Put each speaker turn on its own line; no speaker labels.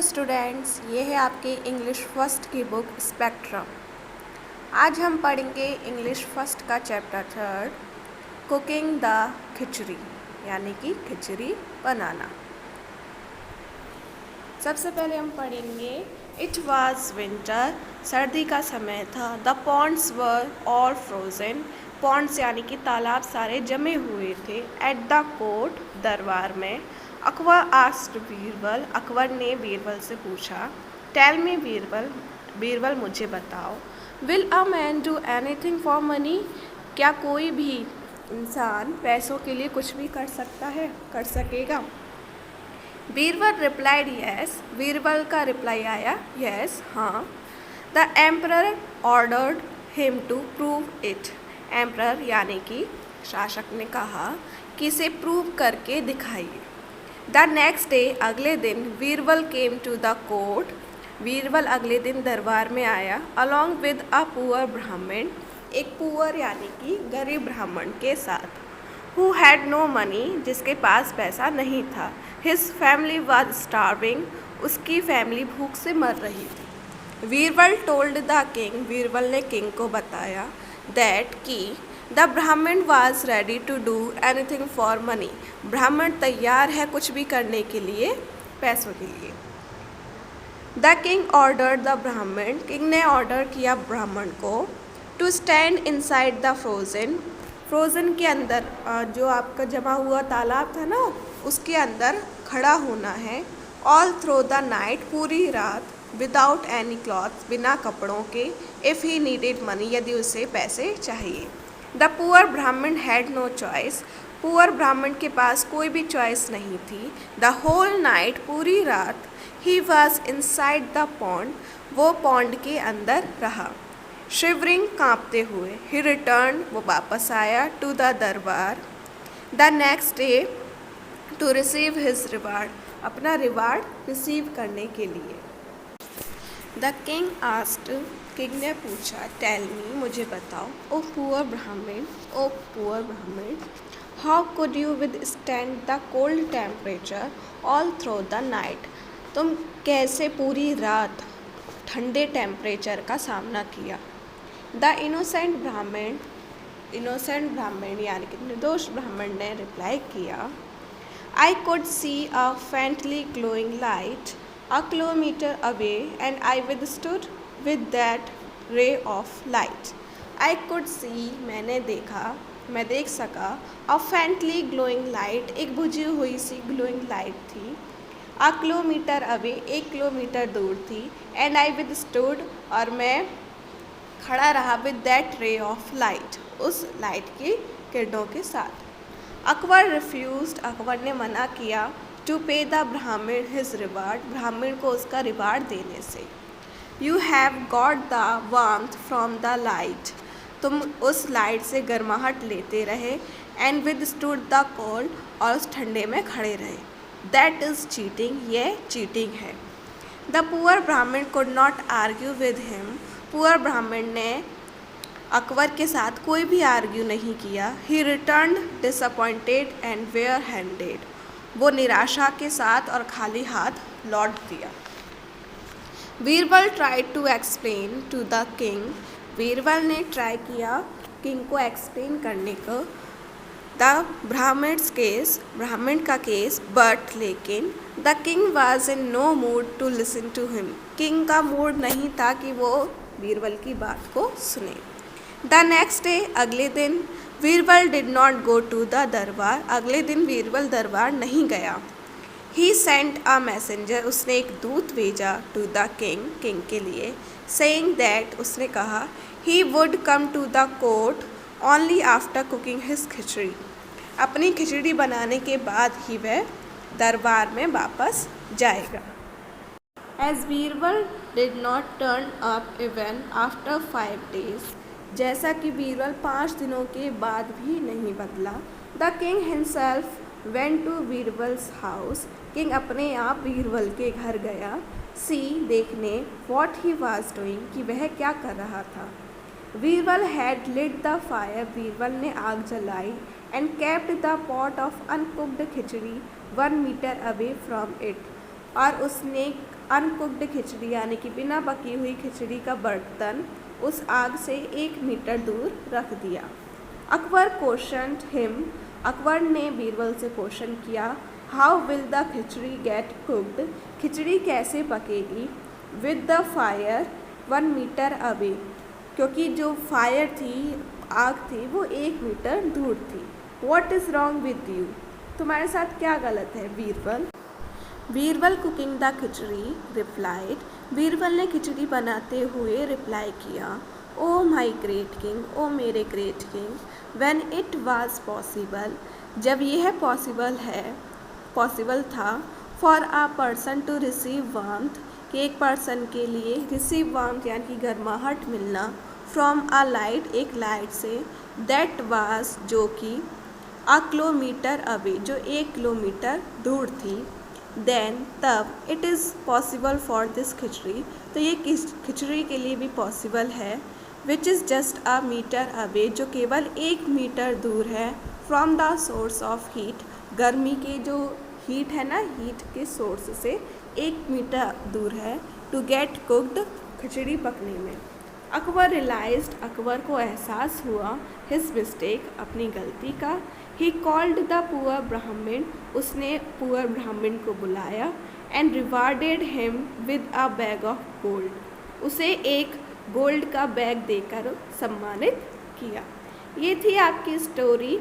Students, ये है आपकी इंग्लिश फर्स्ट की बुक स्पेक्ट्रम। आज हम पढ़ेंगे इंग्लिश फर्स्ट का चैप्टर 3 कुकिंग द खिचड़ी, यानी कि खिचड़ी बनाना। सबसे पहले हम पढ़ेंगे इट वाज विंटर, सर्दी का समय था। The ponds were all frozen, ponds यानी कि तालाब सारे जमे हुए थे। एट द कोर्ट, दरबार में। अकबर आस्क्ड बीरबल, अकबर ने बीरबल से पूछा। टेल मी बीरबल, बीरबल मुझे बताओ। Will a man do anything for money, क्या कोई भी इंसान पैसों के लिए कुछ भी कर सकता है, कर सकेगा? बीरबल रिप्लाइड यस, बीरबल का रिप्लाई आया यस, हाँ। The emperor ordered him to prove it, emperor यानी कि शासक ने कहा कि इसे प्रूव करके दिखाइए। द नेक्स्ट डे, अगले दिन, Birbal came to the court, Birbal अगले दिन दरबार में आया। अलॉन्ग विद अ पुअर ब्राह्मण, एक पुअर यानी कि गरीब ब्राह्मण के साथ। हु हैड नो मनी, जिसके पास पैसा नहीं था। हिज फैमिली वाज स्टार्विंग, उसकी फैमिली भूख से मर रही थी। Birbal told the king, Birbal ने किंग को बताया दैट कि the Brahmin was ready to do anything for money, Brahmin तैयार है कुछ भी करने के लिए, पैसों के लिए। The king order the Brahmin, king ने ऑर्डर किया ब्राह्मण को to stand inside the frozen, frozen के अंदर जो आपका जमा हुआ तालाब था ना, उसके अंदर खड़ा होना है। ऑल थ्रू द नाइट, पूरी रात। विदाउट एनी क्लॉथ, बिना कपड़ों के। इफ़ ही नीडेड मनी, यदि उसे पैसे चाहिए। द पुअर ब्राह्मण हैड नो चॉइस, पुअर ब्राह्मण के पास कोई भी चॉइस नहीं थी। द होल नाइट, पूरी रात। He was inside the pond, वो पॉन्ड के अंदर रहा। शिवरिंग, कांपते हुए। ही रिटर्न, वो वापस आया। To the darbar, the next day, to receive his reward, अपना रिवार्ड रिसीव करने के लिए। द किंग आस्क्ड, किंग ने पूछा। टेल मी, मुझे बताओ। ओ पुअर ब्राह्मण, ओ पुअर ब्राह्मण, how could you with stand the cold temperature all through the night, तुम कैसे पूरी रात ठंडे टेम्परेचर का सामना किया? द इनोसेंट ब्राह्मण, इनोसेंट ब्राह्मण यानी कि निर्दोष ब्राह्मण ने रिप्लाई किया। I could see a faintly glowing light a kilometer away and I withstood with that ray of light. I could see, मैंने देखा, मैं देख सका। a faintly glowing light, एक बुझी हुई सी glowing light थी। a kilometer away, 1 किलोमीटर दूर थी। and I withstood, और मैं खड़ा रहा with that ray of light, उस लाइट की किरणों के साथ। अकबर रिफ्यूज्ड, अकबर ने मना किया। टू पे द ब्राह्मण हिज रिवार्ड, ब्राह्मण को उसका रिवार्ड देने से। You have got the warmth from the light, तुम उस लाइट से गर्माहट लेते रहे। And with stood the cold, और उस ठंडे में खड़े रहे। दैट इज़ चीटिंग, ये चीटिंग है। द पुअर ब्राह्मण could not argue with him, poor ब्राह्मण ने अकबर के साथ कोई भी आर्ग्यू नहीं किया। He return disappointed and where handed, वो निराशा के साथ और खाली हाथ लौट दिया। Birbal try to explain to the king, Birbal ने ट्राई किया किंग को एक्सप्लेन करने को द ब्राह्मण्स केस, ब्राह्मण का केस। बट लेकिन the king was in no mood to listen to him, king का मूड नहीं था कि वो बीरबल की बात को सुने। द नेक्स्ट डे, अगले दिन, Birbal did not go to the darbar, अगले दिन बीरबल दरबार नहीं गया। ही सेंट अ मैसेंजर, उसने एक दूत भेजा। टू द किंग, किंग के लिए। सेइंग दैट, उसने कहा he would come to the court only after cooking his khichdi, अपनी खिचड़ी बनाने के बाद ही वह दरबार में वापस जाएगा। As Birbal did not turn up even after 5 days, जैसा कि बीरबल 5 दिनों के बाद भी नहीं बदला। The king himself went to Birbal's house, king अपने आप बीरबल के घर गया। सी, देखने। वॉट ही वाज डूइंग, कि वह क्या कर रहा था। Birbal had lit the fire, Birbal ने आग जलाई। And kept the pot of uncooked khichdi 1 meter away from it, और उसने अनकुक्ड खिचड़ी यानी कि बिना पकी हुई खिचड़ी का बर्तन उस आग से 1 मीटर दूर रख दिया। अकबर क्वेश्चन्ड हिम, अकबर ने बीरबल से क्वेश्चन किया, how will the khichdi get cooked, khichdi कैसे पकेगी, with the fire 1 metre away, क्योंकि जो फायर थी, आग थी, वो 1 मीटर दूर थी। What is wrong with you, तुम्हारे साथ क्या गलत है Birbal. Birbal cooking the khichdi replied, Birbal ने खिचड़ी बनाते हुए रिप्लाई किया, ओ माई ग्रेट किंग, ओ मेरे great king, when it was possible, जब यह पॉसिबल था, for a person to receive warmth, कि एक पर्सन के लिए रिसीव वार्मथ यानी कि गर्माहट मिलना, फ्रॉम आ लाइट, एक लाइट से, दैट वाज, जो कि, आ किलोमीटर अवे, जो 1 किलोमीटर दूर थी, देन, तब, it is possible for this khichdi, तो ये खिचड़ी के लिए भी पॉसिबल है, which is just a metre away, जो केवल 1 मीटर दूर है, from the source of heat, गर्मी के जो हीट है ना, हीट के सोर्स से 1 मीटर दूर है, टू गेट कुक्ड, खिचड़ी पकने में। अकबर रियलाइज्ड, अकबर को एहसास हुआ, हिज मिस्टेक, अपनी गलती का, ही कॉल्ड द पुअर ब्राह्मण, उसने पुअर ब्राह्मण को बुलाया, and rewarded him with a bag of gold, उसे एक गोल्ड का बैग देकर सम्मानित किया। ये थी आपकी स्टोरी।